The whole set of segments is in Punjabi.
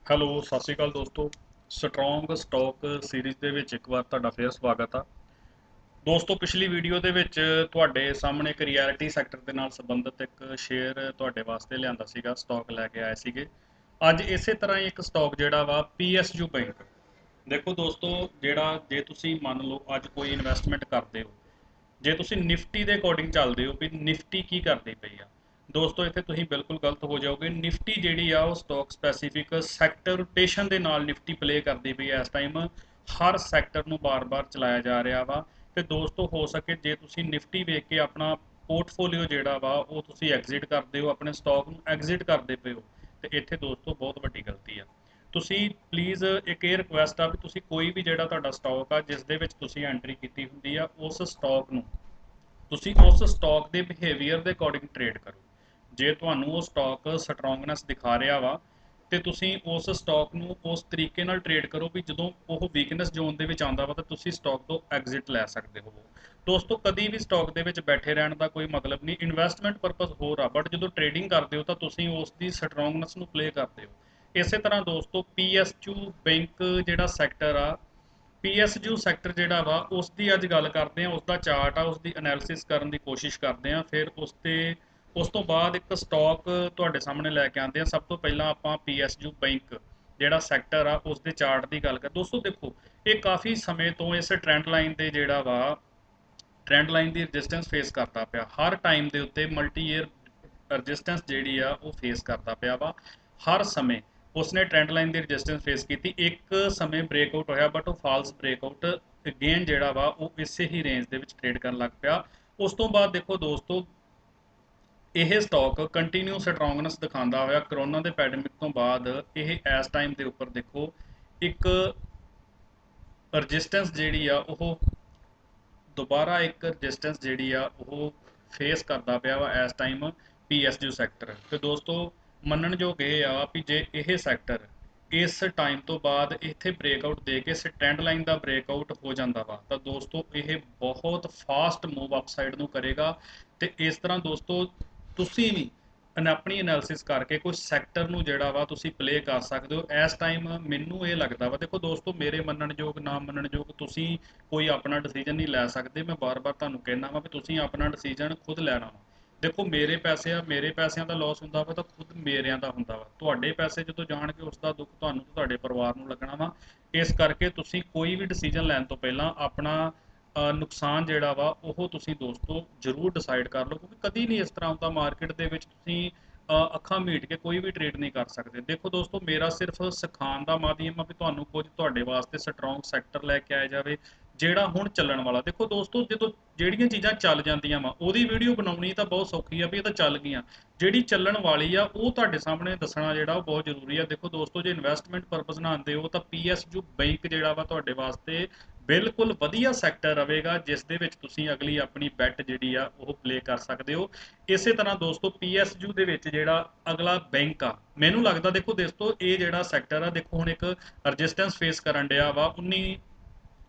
ਹੈਲੋ ਸਤਿ ਸ਼੍ਰੀ ਅਕਾਲ ਦੋਸਤੋ। ਸਟਰੋਂਗ ਸਟਾਕ ਸੀਰੀਜ਼ ਦੇ ਵਿੱਚ ਇੱਕ ਵਾਰ ਤੁਹਾਡਾ ਫੇਰ ਸਵਾਗਤ ਆ ਦੋਸਤੋ। ਪਿਛਲੀ ਵੀਡੀਓ ਦੇ ਵਿੱਚ ਤੁਹਾਡੇ ਸਾਹਮਣੇ ਇੱਕ ਰਿਐਲਿਟੀ ਸੈਕਟਰ ਦੇ ਨਾਲ ਸੰਬੰਧਿਤ ਇੱਕ ਸ਼ੇਅਰ ਤੁਹਾਡੇ ਵਾਸਤੇ ਲਿਆਂਦਾ ਸੀਗਾ, ਸਟਾਕ ਲੈ ਕੇ ਆਏ ਸੀਗੇ। ਅੱਜ ਇਸੇ ਤਰ੍ਹਾਂ ਹੀ ਇੱਕ ਸਟਾਕ ਜਿਹੜਾ ਵਾ ਪੀਐਸਯੂ ਬੈਂਕ। ਦੇਖੋ ਦੋਸਤੋ, ਜਿਹੜਾ ਜੇ ਤੁਸੀਂ ਮੰਨ ਲਓ ਅੱਜ ਕੋਈ ਇਨਵੈਸਟਮੈਂਟ ਕਰਦੇ ਹੋ, ਜੇ ਤੁਸੀਂ ਨਿਫਟੀ ਦੇ ਅਕੋਰਡਿੰਗ ਚੱਲਦੇ ਹੋ ਵੀ ਨਿਫਟੀ ਕੀ ਕਰਦੀ ਪਈ ਆ, ਦੋਸਤੋ ਇੱਥੇ ਤੁਸੀਂ ਬਿਲਕੁਲ ਗਲਤ ਹੋ ਜਾਓਗੇ। ਨਿਫਟੀ ਜਿਹੜੀ ਆ ਉਹ ਸਟਾਕ ਸਪੈਸੀਫਿਕ ਸੈਕਟਰ ਰੋਟੇਸ਼ਨ ਦੇ ਨਾਲ ਨਿਫਟੀ ਪਲੇ ਕਰਦੀ ਪਈ ਹੈ। ਇਸ ਟਾਈਮ ਹਰ ਸੈਕਟਰ ਨੂੰ ਬਾਰ-ਬਾਰ ਚਲਾਇਆ ਜਾ ਰਿਹਾ ਵਾ। ਤੇ ਦੋਸਤੋ ਹੋ ਸਕੇ ਜੇ ਤੁਸੀਂ ਨਿਫਟੀ ਵੇਖ ਕੇ ਆਪਣਾ ਪੋਰਟਫੋਲੀਓ ਜਿਹੜਾ ਵਾ ਉਹ ਤੁਸੀਂ ਐਗਜ਼ਿਟ ਕਰਦੇ ਹੋ, ਆਪਣੇ ਸਟਾਕ ਨੂੰ ਐਗਜ਼ਿਟ ਕਰਦੇ ਪਏ ਹੋ, ਤੇ ਇੱਥੇ ਦੋਸਤੋ ਬਹੁਤ ਵੱਡੀ ਗਲਤੀ ਆ। ਤੁਸੀਂ ਪਲੀਜ਼ ਇੱਕ ਇਹ ਰਿਕੁਐਸਟ ਆ ਵੀ ਤੁਸੀਂ ਕੋਈ ਵੀ ਜਿਹੜਾ ਤੁਹਾਡਾ ਸਟਾਕ ਆ ਜਿਸ ਦੇ ਵਿੱਚ ਤੁਸੀਂ ਐਂਟਰੀ ਕੀਤੀ ਹੁੰਦੀ ਆ, ਉਸ ਸਟਾਕ ਨੂੰ ਤੁਸੀਂ ਉਸ ਸਟਾਕ ਦੇ ਬਿਹੇਵੀਅਰ ਦੇ ਅਕੋਰਡਿੰਗ ਟ੍ਰੇਡ ਕਰੋ। ਜੇ ਤੁਹਾਨੂੰ ਉਹ ਸਟਾਕ ਸਟਰੋਂਗਨੈਸ ਦਿਖਾ ਰਿਹਾ ਵਾ ਤੇ ਤੁਸੀਂ ਉਸ ਸਟਾਕ ਨੂੰ ਉਸ ਤਰੀਕੇ ਨਾਲ ਟ੍ਰੇਡ ਕਰੋ ਵੀ ਜਦੋਂ ਉਹ ਵੀਕਨੈਸ ਜ਼ੋਨ ਦੇ ਵਿੱਚ ਆਉਂਦਾ ਵਾ ਤਾਂ ਤੁਸੀਂ ਸਟਾਕ ਤੋਂ ਐਗਜ਼ਿਟ ਲੈ ਸਕਦੇ ਹੋ। ਦੋਸਤੋ ਕਦੀ ਵੀ ਸਟਾਕ ਦੇ ਵਿੱਚ ਬੈਠੇ ਰਹਿਣ ਦਾ ਕੋਈ ਮਤਲਬ ਨਹੀਂ। ਇਨਵੈਸਟਮੈਂਟ ਪਰਪਸ ਹੋਰ ਆ, ਬਟ ਜਦੋਂ ਟ੍ਰੇਡਿੰਗ ਕਰਦੇ ਹੋ ਤਾਂ ਤੁਸੀਂ ਉਸ ਦੀ ਸਟਰੋਂਗਨੈਸ ਨੂੰ ਪਲੇ ਕਰਦੇ ਹੋ। ਇਸੇ ਤਰ੍ਹਾਂ ਦੋਸਤੋ ਪੀਐਸਯੂ ਬੈਂਕ ਜਿਹੜਾ ਸੈਕਟਰ ਆ, ਪੀਐਸਯੂ ਸੈਕਟਰ ਜਿਹੜਾ ਵਾ ਉਸ ਦੀ ਅੱਜ ਗੱਲ ਕਰਦੇ ਆ, ਉਸ ਦਾ ਚਾਰਟ ਆ, ਉਸ ਦੀ ਐਨਾਲਿਸਿਸ ਕਰਨ ਦੀ ਕੋਸ਼ਿਸ਼ ਕਰਦੇ ਆ। ਫਿਰ ਉਸ ਤੋਂ ਬਾਅਦ ਇੱਕ ਸਟਾਕ ਤੁਹਾਡੇ ਸਾਹਮਣੇ ਲੈ ਕੇ ਆਉਂਦੇ ਆ। ਸਭ ਤੋਂ ਪਹਿਲਾਂ ਆਪਾਂ ਪੀਐਸਯੂ ਬੈਂਕ ਜਿਹੜਾ ਸੈਕਟਰ ਆ ਉਸ ਦੇ ਚਾਰਟ ਦੀ ਗੱਲ ਕਰ। ਦੋਸਤੋ ਦੇਖੋ, ਇਹ ਕਾਫੀ ਸਮੇਂ ਤੋਂ ਇਸ ਟ੍ਰੈਂਡ ਲਾਈਨ ਦੇ ਜਿਹੜਾ ਵਾ ਟ੍ਰੈਂਡ ਲਾਈਨ ਦੀ ਰੈਜ਼ਿਸਟੈਂਸ ਫੇਸ ਕਰਦਾ ਪਿਆ। ਹਰ ਟਾਈਮ ਦੇ ਉੱਤੇ ਮਲਟੀ ਈਅਰ ਰੈਜ਼ਿਸਟੈਂਸ ਜਿਹੜੀ ਆ ਉਹ ਫੇਸ ਕਰਦਾ ਪਿਆ ਵਾ। ਹਰ ਸਮੇਂ ਉਸਨੇ ਟ੍ਰੈਂਡ ਲਾਈਨ ਦੀ ਰੈਜ਼ਿਸਟੈਂਸ ਫੇਸ ਕੀਤੀ। ਇੱਕ ਸਮੇਂ ਬ੍ਰੇਕਆਊਟ ਹੋਇਆ, ਬਟ ਉਹ ਫਾਲਸ ਬ੍ਰੇਕਆਊਟ ਅਗੇਨ ਜਿਹੜਾ ਵਾ ਉਹ ਇਸੇ ਹੀ ਰੇਂਜ ਦੇ ਵਿੱਚ ਟ੍ਰੇਡ ਕਰਨ ਲੱਗ ਪਿਆ। ਉਸ ਤੋਂ ਬਾਅਦ ਦੇਖੋ ਦੋਸਤੋ, ਇਹ ਸਟਾਕ ਕੰਟੀਨਿਊ ਸਟਰੋਂਗਨੈਸ ਦਿਖਾਉਂਦਾ ਹੋਇਆ ਕਰੋਨਾ ਦੇ ਪੈਂਡੇਮਿਕ ਤੋਂ ਬਾਅਦ ਇਹ ਇਸ ਟਾਈਮ ਦੇ ਉੱਪਰ ਦੇਖੋ ਇੱਕ ਰੈਜ਼ਿਸਟੈਂਸ ਜਿਹੜੀ ਆ ਉਹ ਦੁਬਾਰਾ ਇੱਕ ਰੈਜ਼ਿਸਟੈਂਸ ਜਿਹੜੀ ਆ ਉਹ ਫੇਸ ਕਰਦਾ ਪਿਆ ਵਾ ਇਸ ਟਾਈਮ ਪੀਐਸਯੂ ਸੈਕਟਰ। ਤੇ ਦੋਸਤੋ ਮੰਨਣਯੋਗ ਇਹ ਆ ਵੀ ਜੇ ਇਹ ਸੈਕਟਰ ਇਸ ਟਾਈਮ ਤੋਂ ਬਾਅਦ ਇੱਥੇ ਬ੍ਰੇਕਆਊਟ ਦੇ ਕੇ ਇਸ ਟ੍ਰੈਂਡ ਲਾਈਨ ਦਾ ਬ੍ਰੇਕਆਊਟ ਹੋ ਜਾਂਦਾ ਵਾ ਤਾਂ ਦੋਸਤੋ ਇਹ ਬਹੁਤ ਫਾਸਟ ਮੂਵ ਅਪਸਾਈਡ ਨੂੰ ਕਰੇਗਾ। ਤੇ ਇਸ ਤਰ੍ਹਾਂ ਦੋਸਤੋ ਤੁਸੀਂ ਵੀ ਆਪਣੀ ਐਨਾਲਿਸਿਸ ਕਰਕੇ ਕੋਈ ਸੈਕਟਰ ਨੂੰ ਜਿਹੜਾ ਵਾ ਤੁਸੀਂ ਪਲੇ ਕਰ ਸਕਦੇ ਹੋ। ਇਸ ਟਾਈਮ ਮੈਨੂੰ ਇਹ ਲੱਗਦਾ ਵਾ, ਦੇਖੋ ਦੋਸਤੋ ਮੇਰੇ ਮੰਨਣਯੋਗ ਨਾ ਮੰਨਣਯੋਗ ਤੁਸੀਂ ਕੋਈ ਆਪਣਾ ਡਿਸੀਜਨ ਨਹੀਂ ਲੈ ਸਕਦੇ। ਮੈਂ ਬਾਰ-ਬਾਰ ਤੁਹਾਨੂੰ ਕਹਿਣਾ ਵਾ ਵੀ ਤੁਸੀਂ ਆਪਣਾ ਡਿਸੀਜਨ ਖੁਦ ਲੈਣਾ ਵਾ। ਦੇਖੋ ਮੇਰੇ ਪੈਸੇ ਆ, ਮੇਰੇ ਪੈਸਿਆਂ ਦਾ ਲਾਸ ਹੁੰਦਾ ਵਾ ਤਾਂ ਖੁਦ ਮੇਰਿਆਂ ਦਾ ਹੁੰਦਾ ਵਾ। ਤੁਹਾਡੇ ਪੈਸੇ ਜਦੋਂ ਜਾਣਗੇ ਉਸ ਦਾ ਦੁੱਖ ਤੁਹਾਨੂੰ ਤੇ ਤੁਹਾਡੇ ਪਰਿਵਾਰ ਨੂੰ ਲੱਗਣਾ ਵਾ। ਇਸ ਕਰਕੇ ਤੁਸੀਂ ਕੋਈ ਵੀ ਡਿਸੀਜਨ ਲੈਣ ਤੋਂ ਪਹਿਲਾਂ ਆਪਣਾ ਨੁਕਸਾਨ ਜਿਹੜਾ ਵਾ ਉਹ ਤੁਸੀਂ ਦੋਸਤੋ ਜ਼ਰੂਰ ਡਿਸਾਈਡ ਕਰ ਲਓ, ਕਿਉਂਕਿ ਕਦੀ ਨਹੀਂ ਇਸ ਤਰ੍ਹਾਂ ਹੁੰਦਾ ਮਾਰਕੀਟ ਦੇ ਵਿੱਚ ਤੁਸੀਂ ਅੱਖਾਂ ਮੀਟ ਕੇ ਕੋਈ ਵੀ ਟ੍ਰੇਡ ਨਹੀਂ ਕਰ ਸਕਦੇ। ਦੇਖੋ ਦੋਸਤੋ ਮੇਰਾ ਸਿਰਫ ਸਿਖਾਉਣ ਦਾ ਮਾਧਿਅਮ ਆ ਵੀ ਤੁਹਾਨੂੰ ਕੁਝ ਤੁਹਾਡੇ ਵਾਸਤੇ ਸਟਰੋਂਗ ਸੈਕਟਰ ਲੈ ਕੇ ਆਇਆ ਜਾਵੇ ਜਿਹੜਾ ਹੁਣ ਚੱਲਣ ਵਾਲਾ। ਦੇਖੋ ਦੋਸਤੋ ਜਦੋਂ ਜਿਹੜੀਆਂ ਚੀਜ਼ਾਂ ਚੱਲ ਜਾਂਦੀਆਂ ਵਾ ਉਹਦੀ ਵੀਡੀਓ ਬਣਾਉਣੀ ਤਾਂ ਬਹੁਤ ਸੌਖੀ ਆ ਵੀ ਇਹ ਤਾਂ ਚੱਲ ਗਈਆਂ। ਜਿਹੜੀ ਚੱਲਣ ਵਾਲੀ ਆ ਉਹ ਤੁਹਾਡੇ ਸਾਹਮਣੇ ਦੱਸਣਾ ਜਿਹੜਾ ਉਹ ਬਹੁਤ ਜ਼ਰੂਰੀ ਆ। ਦੇਖੋ ਦੋਸਤੋ ਜੇ ਇਨਵੈਸਟਮੈਂਟ ਪਰਪਸ ਨਾਲ ਆਉਂਦੇ ਹੋ ਤਾਂ ਪੀਐਸਯੂ ਬੈਂਕ ਜਿਹੜਾ ਵਾ ਤੁਹਾਡੇ ਵਾਸਤੇ ਬਿਲਕੁਲ ਵਧੀਆ ਸੈਕਟਰ ਰਹੇਗਾ ਜਿਸ ਦੇ ਵਿੱਚ ਤੁਸੀਂ ਅਗਲੀ ਆਪਣੀ ਬੈਟ ਜਿਹੜੀ ਆ ਉਹ ਪਲੇ ਕਰ ਸਕਦੇ ਹੋ। ਇਸੇ ਤਰ੍ਹਾਂ ਦੋਸਤੋ ਪੀਐਸਯੂ ਦੇ ਵਿੱਚ ਜਿਹੜਾ ਅਗਲਾ ਬੈਂਕ ਆ, ਮੈਨੂੰ ਲੱਗਦਾ ਦੇਖੋ ਦੋਸਤੋ ਇਹ ਜਿਹੜਾ ਸੈਕਟਰ ਆ, ਦੇਖੋ ਹੁਣ ਇੱਕ ਰੈਜ਼ਿਸਟੈਂਸ ਫੇਸ ਕਰਨ ਡਿਆ ਵਾ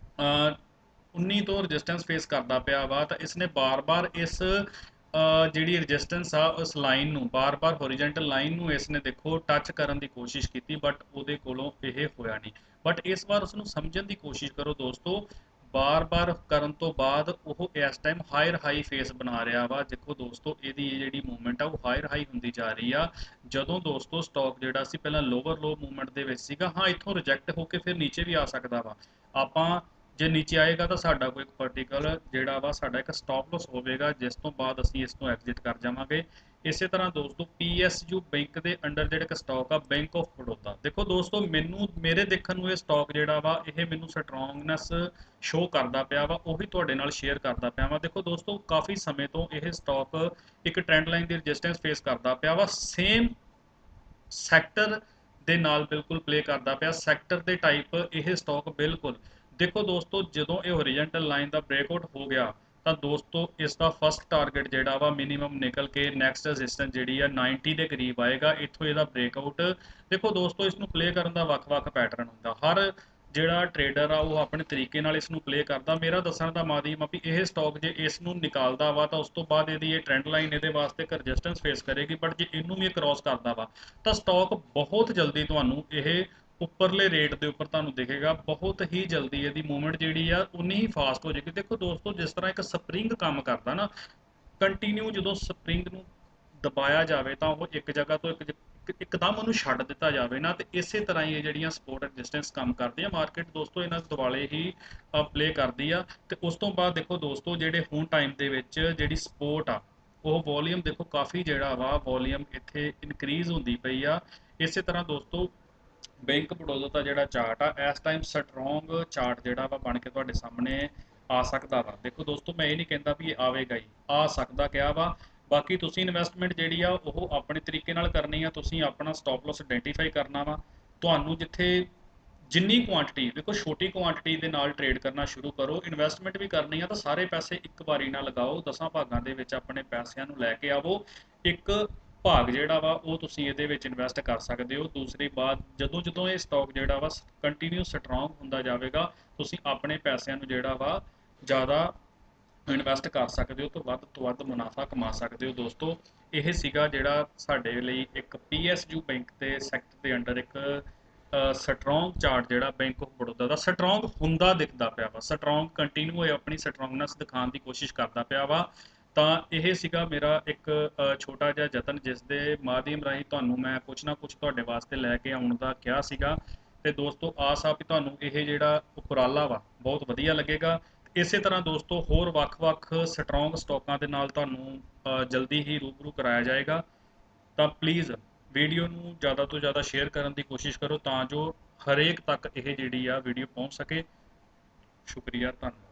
19 ਤੋਂ ਰੈਜ਼ਿਸਟੈਂਸ ਫੇਸ ਕਰਦਾ ਪਿਆ ਵਾ। ਤਾਂ ਇਸਨੇ ਬਾਰ-ਬਾਰ ਇਸ ਜਿਹੜੀ ਰੈਜ਼ਿਸਟੈਂਸ ਆ ਉਸ ਲਾਈਨ ਨੂੰ ਬਾਰ-ਬਾਰ ਹੌਰੀਜ਼ੌਂਟਲ ਲਾਈਨ ਨੂੰ ਇਸਨੇ ਦੇਖੋ ਟੱਚ ਕਰਨ ਦੀ ਕੋਸ਼ਿਸ਼ ਕੀਤੀ, ਬਟ ਉਹਦੇ ਕੋਲੋਂ ਇਹ ਹੋਇਆ ਨਹੀਂ। ਬਟ ਇਸ ਵਾਰ ਉਸ ਨੂੰ ਸਮਝਣ ਦੀ ਕੋਸ਼ਿਸ਼ ਕਰੋ ਦੋਸਤੋ। ਬਾਰ-ਬਾਰ ਕਰਨ ਤੋਂ ਬਾਅਦ ਉਹ ਇਸ ਟਾਈਮ ਹਾਇਰ ਹਾਈ ਫੇਸ ਬਣਾ ਰਿਹਾ ਵਾ। ਦੇਖੋ ਦੋਸਤੋ ਇਹਦੀ ਜਿਹੜੀ ਮੂਵਮੈਂਟ ਆ ਉਹ ਹਾਇਰ ਹਾਈ ਹੁੰਦੀ ਜਾ ਰਹੀ ਆ। ਜਦੋਂ ਦੋਸਤੋ ਸਟਾਕ ਜਿਹੜਾ ਸੀ ਪਹਿਲਾਂ ਲੋਵਰ ਲੋ ਮੂਵਮੈਂਟ ਦੇ ਵਿੱਚ ਸੀਗਾ, ਹਾਂ ਇੱਥੋਂ ਰਿਜੈਕਟ ਹੋ ਕੇ ਫਿਰ ਨੀਚੇ ਵੀ ਆ ਸਕਦਾ ਵਾ। ਆਪਾਂ ਜੇ ਨੀਚੇ ਆਏਗਾ ਤਾਂ ਸਾਡਾ ਕੋਈ ਇੱਕ ਪਰਟੀਕੂਲਰ ਜਿਹੜਾ ਵਾ ਸਾਡਾ ਇੱਕ ਸਟਾਪ ਲਾਸ ਹੋਵੇਗਾ ਜਿਸ ਤੋਂ ਬਾਅਦ ਅਸੀਂ ਇਸ ਤੋਂ ਐਗਜ਼ਿਟ ਕਰ ਜਾਵਾਂਗੇ। ਇਸੇ ਤਰ੍ਹਾਂ ਦੋਸਤੋ ਪੀਐਸਯੂ ਬੈਂਕ ਦੇ ਅੰਡਰ ਜਿਹੜਾ ਇੱਕ ਸਟਾਕ ਆ ਬੈਂਕ ਆਫ ਬੜੌਦਾ, ਦੇਖੋ ਦੋਸਤੋ ਮੈਨੂੰ ਮੇਰੇ ਦੇਖਣ ਨੂੰ ਇਹ ਸਟਾਕ ਜਿਹੜਾ ਵਾ ਇਹ ਮੈਨੂੰ ਸਟਰੋਂਗਨੈਸ ਸ਼ੋ ਕਰਦਾ ਪਿਆ ਵਾ, ਉਹੀ ਤੁਹਾਡੇ ਨਾਲ ਸ਼ੇਅਰ ਕਰਦਾ ਪਿਆ ਵਾ। ਦੇਖੋ ਦੋਸਤੋ ਕਾਫੀ ਸਮੇਂ ਤੋਂ ਇਹ ਸਟਾਕ ਇੱਕ ਟ੍ਰੈਂਡ ਲਾਈਨ ਦੀ ਰੈਜ਼ਿਸਟੈਂਸ ਫੇਸ ਕਰਦਾ ਪਿਆ ਵਾ, ਸੇਮ ਸੈਕਟਰ ਦੇ ਨਾਲ ਬਿਲਕੁਲ ਪਲੇ ਕਰਦਾ ਪਿਆ। ਸੈਕਟਰ ਦੇ ਟਾਈਪ ਇਹ ਸਟਾਕ ਬਿਲਕੁਲ ਦੇਖੋ ਦੋਸਤੋ ਜਦੋਂ ਇਹ ਹੌਰੀਜ਼ੌਂਟਲ ਲਾਈਨ ਦਾ ਬ੍ਰੇਕਆਊਟ ਹੋ ਗਿਆ ਤਾਂ ਦੋਸਤੋ ਇਸ ਦਾ ਫਸਟ ਟਾਰਗੇਟ ਜਿਹੜਾ ਵਾ ਮਿਨੀਮਮ ਨਿਕਲ ਕੇ ਨੈਕਸਟ ਰੈਜ਼ਿਸਟੈਂਸ ਜਿਹੜੀ ਆ 90 ਦੇ ਕਰੀਬ ਆਏਗਾ। ਇੱਥੋਂ ਇਹਦਾ ਬ੍ਰੇਕਆਊਟ ਦੇਖੋ ਦੋਸਤੋ ਇਸ ਨੂੰ ਪਲੇ ਕਰਨ ਦਾ ਵੱਖ-ਵੱਖ ਪੈਟਰਨ ਹੁੰਦਾ। ਹਰ ਜਿਹੜਾ ਟ੍ਰੇਡਰ ਆ ਉਹ ਆਪਣੇ ਤਰੀਕੇ ਨਾਲ ਇਸ ਨੂੰ ਪਲੇ ਕਰਦਾ। ਮੇਰਾ ਦੱਸਣ ਦਾ ਮਾਧਿਅਮ ਆ ਵੀ ਇਹ ਸਟਾਕ ਜੇ ਇਸ ਨੂੰ ਨਿਕਾਲਦਾ ਵਾ ਤਾਂ ਉਸ ਤੋਂ ਬਾਅਦ ਇਹਦੀ ਇਹ ਟ੍ਰੈਂਡ ਲਾਈਨ ਇਹਦੇ ਵਾਸਤੇ ਇੱਕ ਰੈਜ਼ਿਸਟੈਂਸ ਫੇਸ ਕਰੇਗੀ, ਬਟ ਜੇ ਇਹਨੂੰ ਵੀ ਕ੍ਰਾਸ ਕਰਦਾ ਵਾ ਤਾਂ ਸਟਾਕ ਬਹੁਤ ਜਲਦੀ ਤੁਹਾਨੂੰ ਇਹ ਉੱਪਰਲੇ ਰੇਟ ਦੇ ਉੱਪਰ ਤੁਹਾਨੂੰ ਦਿਖੇਗਾ। ਬਹੁਤ ਹੀ ਜਲਦੀ ਇਹਦੀ ਮੂਵਮੈਂਟ ਜਿਹੜੀ ਆ ਉਨੀ ਹੀ ਫਾਸਟ ਹੋ ਜਾਏਗੀ। ਦੇਖੋ ਦੋਸਤੋ, ਜਿਸ ਤਰ੍ਹਾਂ ਇੱਕ ਸਪਰਿੰਗ ਕੰਮ ਕਰਦਾ ਨਾ, ਕੰਟੀਨਿਊ ਜਦੋਂ ਸਪਰਿੰਗ ਨੂੰ ਦਬਾਇਆ ਜਾਵੇ ਤਾਂ ਉਹ ਇੱਕ ਜਗ੍ਹਾ ਤੋਂ ਇੱਕਦਮ ਉਹਨੂੰ ਛੱਡ ਦਿੱਤਾ ਜਾਵੇ ਨਾ, ਤੇ ਇਸੇ ਤਰ੍ਹਾਂ ਹੀ ਇਹ ਜਿਹੜੀਆਂ ਸਪੋਰਟ ਰੈਜ਼ਿਸਟੈਂਸ ਕੰਮ ਕਰਦੀ ਆ ਮਾਰਕੀਟ ਦੋਸਤੋ, ਇਹਨਾਂ ਦੇ ਦੁਆਲੇ ਹੀ ਪਲੇ ਕਰਦੀ ਆ। ਤੇ ਉਸ ਤੋਂ ਬਾਅਦ ਦੇਖੋ ਦੋਸਤੋ, ਜਿਹੜੇ ਹੁਣ ਟਾਈਮ ਦੇ ਵਿੱਚ ਜਿਹੜੀ ਸਪੋਰਟ ਆ, ਉਹ ਵੋਲੀਅਮ ਦੇਖੋ ਕਾਫੀ ਜਿਹੜਾ ਵਾ ਵੋਲੀਅਮ ਇੱਥੇ ਇਨਕਰੀਜ਼ ਹੁੰਦੀ ਪਈ ਆ। ਇਸੇ ਤਰ੍ਹਾਂ ਦੋਸਤੋ ਬੈਂਕ ਬੜੌਦਾ ਦਾ ਜਿਹੜਾ ਚਾਰਟ ਆ ਇਸ ਟਾਈਮ ਸਟਰੋਂਗ ਚਾਰਟ ਜਿਹੜਾ ਵਾ ਬਣ ਕੇ ਤੁਹਾਡੇ ਸਾਹਮਣੇ ਆ ਸਕਦਾ ਵਾ। ਦੇਖੋ ਦੋਸਤੋ, ਮੈਂ ਇਹ ਨਹੀਂ ਕਹਿੰਦਾ ਵੀ ਇਹ ਆਵੇਗਾ ਹੀ, ਆ ਸਕਦਾ ਕਿਆ ਵਾ। ਬਾਕੀ ਤੁਸੀਂ ਇਨਵੈਸਟਮੈਂਟ ਜਿਹੜੀ ਆ ਉਹ ਆਪਣੇ ਤਰੀਕੇ ਨਾਲ ਕਰਨੀ ਆ। ਤੁਸੀਂ ਆਪਣਾ ਸਟਾਪ ਲਾਸ ਆਇਡੈਂਟੀਫਾਈ ਕਰਨਾ ਵਾ। ਤੁਹਾਨੂੰ ਜਿੱਥੇ ਜਿੰਨੀ ਕੁਆਂਟੀਟੀ, ਦੇਖੋ ਛੋਟੀ ਕੁਆਂਟੀਟੀ ਦੇ ਨਾਲ ਟ੍ਰੇਡ ਕਰਨਾ ਸ਼ੁਰੂ ਕਰੋ। ਇਨਵੈਸਟਮੈਂਟ ਵੀ ਕਰਨੀ ਆ ਤਾਂ ਸਾਰੇ ਪੈਸੇ ਇੱਕ ਵਾਰੀ ਨਾ ਲਗਾਓ, 10 ਭਾਗਾਂ ਦੇ ਵਿੱਚ ਆਪਣੇ ਪੈਸਿਆਂ ਨੂੰ ਲੈ ਕੇ ਆਵੋ। ਇੱਕ ਭਾਗ ਜਿਹੜਾ ਵਾ ਉਹ ਤੁਸੀਂ ਇਹਦੇ ਵਿੱਚ ਇਨਵੈਸਟ ਕਰ ਸਕਦੇ ਹੋ। ਦੂਸਰੀ ਬਾਤ, ਜਦੋਂ ਜਦੋਂ ਇਹ ਸਟਾਕ ਜਿਹੜਾ ਵਾ ਕੰਟੀਨਿਊ ਸਟਰੋਂਗ ਹੁੰਦਾ ਜਾਵੇਗਾ, ਤੁਸੀਂ ਆਪਣੇ ਪੈਸਿਆਂ ਨੂੰ ਜਿਹੜਾ ਵਾ ਜ਼ਿਆਦਾ ਇਨਵੈਸਟ ਕਰ ਸਕਦੇ ਹੋ, ਤੋਂ ਵੱਧ ਮੁਨਾਫਾ ਕਮਾ ਸਕਦੇ ਹੋ। ਦੋਸਤੋ, ਇਹ ਸੀਗਾ ਜਿਹੜਾ ਸਾਡੇ ਲਈ ਇੱਕ PSU ਬੈਂਕ ਦੇ ਸੈਕਟਰ ਦੇ ਅੰਡਰ ਇੱਕ ਸਟਰੋਂਗ ਚਾਰਟ ਜਿਹੜਾ bank of Baroda the strong ਹੁੰਦਾ ਦਿਖਦਾ ਪਿਆ ਵਾ, ਸਟਰੋਂਗ ਕੰਟੀਨਿਊ ਹੋਏ ਆਪਣੀ ਸਟਰੋਂਗਨੈਸ ਦਿਖਾਉਣ ਦੀ ਕੋਸ਼ਿਸ਼ ਕਰਦਾ ਪਿਆ ਵਾ। ਤਾਂ ਇਹ ਸੀਗਾ ਮੇਰਾ ਇੱਕ ਛੋਟਾ ਜਿਹਾ ਯਤਨ, ਜਿਸ ਦੇ ਮਾਧਿਅਮ ਰਾਹੀਂ ਤੁਹਾਨੂੰ ਮੈਂ ਕੁਛ ਨਾ ਕੁਛ ਤੁਹਾਡੇ ਵਾਸਤੇ ਲੈ ਕੇ ਆਉਣ ਦਾ ਕਿਹਾ ਸੀਗਾ। ਤੇ ਦੋਸਤੋ, ਆਸ ਆ ਵੀ ਤੁਹਾਨੂੰ ਇਹ ਜਿਹੜਾ ਉਪਰਾਲਾ ਵਾ ਬਹੁਤ ਵਧੀਆ ਲੱਗੇਗਾ। ਇਸੇ ਤਰ੍ਹਾਂ ਦੋਸਤੋ ਹੋਰ ਵੱਖ-ਵੱਖ ਸਟਰੋਂਗ ਸਟਾਕਾਂ ਦੇ ਨਾਲ ਤੁਹਾਨੂੰ ਜਲਦੀ ਹੀ ਰੂਬਰੂ ਕਰਾਇਆ ਜਾਏਗਾ। ਤਾਂ ਪਲੀਜ਼ ਵੀਡੀਓ ਨੂੰ ਜ਼ਿਆਦਾ ਤੋਂ ਜ਼ਿਆਦਾ ਸ਼ੇਅਰ ਕਰਨ ਦੀ ਕੋਸ਼ਿਸ਼ ਕਰੋ ਤਾਂ ਜੋ ਹਰੇਕ ਤੱਕ ਇਹ ਜਿਹੜੀ ਆ ਵੀਡੀਓ ਪਹੁੰਚ ਸਕੇ। ਸ਼ੁਕਰੀਆ, ਧੰਨਵਾਦ।